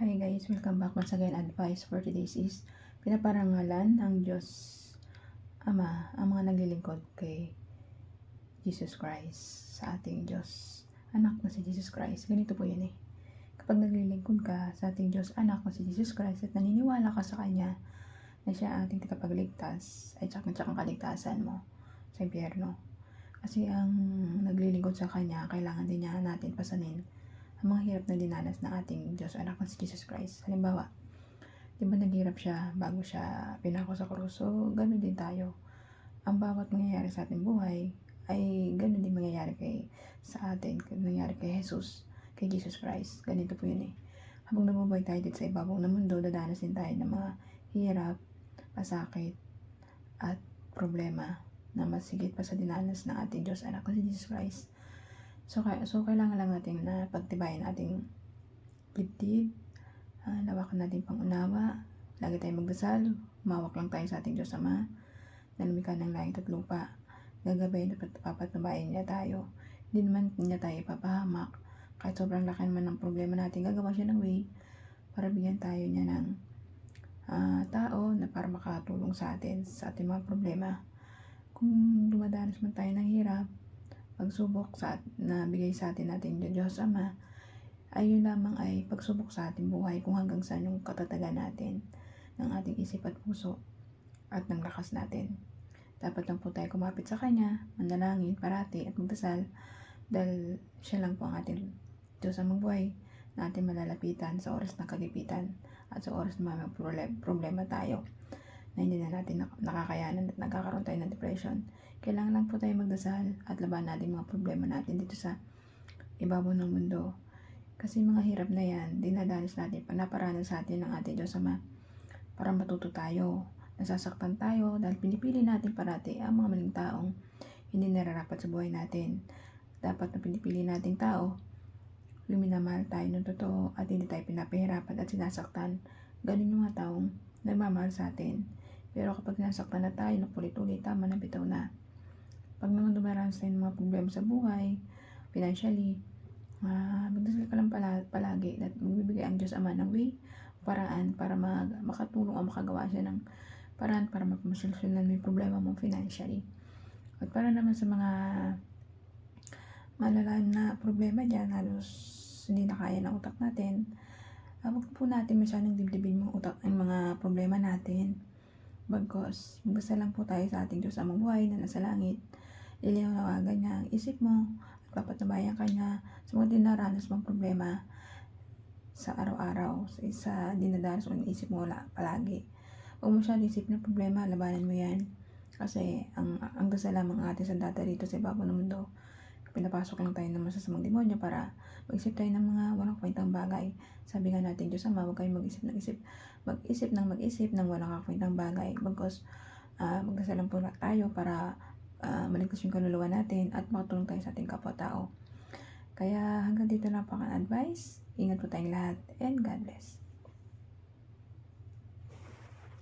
Hi guys, welcome back once again. Advice for today's is pinaparangalan ng Diyos Ama ang mga naglilingkod kay Jesus Christ, sa ating Diyos Anak na si Jesus Christ. Ganito po yun kapag naglilingkod ka sa ating Diyos Anak na si Jesus Christ at naniniwala ka sa Kanya na siya ang ating tagapagligtas ay tsak kaligtasan mo sa impyerno. Kasi ang naglilingkod sa Kanya, kailangan din niya natin pasanin ang mga hirap na dinanas ng ating Diyos Anak na si Jesus Christ. Halimbawa, di ba naghirap siya bago siya pinako sa krus? So, ganoon din tayo. Ang bawat mangyayari sa ating buhay ay ganoon din mangyayari sa atin, nangyayari kay Jesus, kay Jesus Christ. Ganito po yun Habang nabubuhay tayo dito sa ibabaw ng mundo, dadanasin tayo ng mga hirap, pasakit, at problema na mas higit pa sa dinanas ng ating Diyos Anak na si Jesus Christ. So kailangan lang natin na pagtibayin ating dibdib, lawakan natin pangunawa, lagi tayong magdasal, umawak lang tayo sa ating Diyos Ama, na lumikha ng langit at lupa, gagabayin at papatnubayan niya tayo. Hindi naman niya tayo ipapahamak, kahit sobrang laki naman ng problema natin, gagawa siya ng way para bigyan tayo niya ng tao na para makatulong sa atin, sa ating mga problema. Kung dumadanas man tayo ng hirap, pagsubok na bigay sa atin natin Diyos Ama, ay yun lamang ay pagsubok sa ating buhay kung hanggang saan yung katatagan natin ng ating isip at puso at ng lakas natin. Dapat lang po tayo kumapit sa Kanya, manalangin parati at magdasal, dahil siya lang po ang ating Diyos Amang buhay na ating malalapitan sa oras ng kagipitan at sa oras na may problema tayo na hindi na natin nakakayanan at nagkakaroon tayo ng depression. Kailangan lang po tayo magdasal at laban natin mga problema natin dito sa ibabaw ng mundo. Kasi mga hirap na yan, dinadanas natin, panaparanan sa atin ng ating Diyos Ama para matuto tayo. Nasasaktan tayo dahil pinipili natin parati ang mga maling taong hindi nararapat sa buhay natin. Dapat na pinipili nating tao, yung minamahal tayo ng totoo at hindi tayo pinapahirapan at sinasaktan. Ganun yung mga taong nagmamahal sa atin. Pero kapag nasaktan na tayo, napulit-ulit, tama na, bitaw na. Pag naman dumaranas tayo ng mga problema sa buhay, financially, magdasal ka lang palagi at magbibigay ang Diyos Ama ng way, paraan para makatulong o makagawa siya ng paraan para masolusyonan mo yung problema mo financially. At para naman sa mga malalalim na problema dyan, halos hindi na kaya ng utak natin, huwag po natin masyadong dibdibin ang mga problema natin. Bagkos, magdasal lang po tayo sa ating Diyos Amang buhay na nasa langit. Ilinawagan niya ang isip mo at papatubayan ka niya sa mga dinaranas mong problema sa araw-araw, sa dinadanas mo ng isip mo palagi. Huwag mo siya isip ng problema, labanan mo yan. Kasi ang dasal lamang ating sandata dito sa ibabaw ng mundo, pinapasok lang tayo ng masasamang demonyo para mag-isip tayo ng mga walang kwentang bagay. Sabi nga natin, Diyos Ama, huwag kayong mag-isip ng walang kwentang bagay. Bagkos, magdasal lang po tayo para maligtas yung kaluluwa natin at makatulong tayo sa ating kapwa-tao. Kaya hanggang dito lang po ang advice. Ingat po tayong lahat and God bless.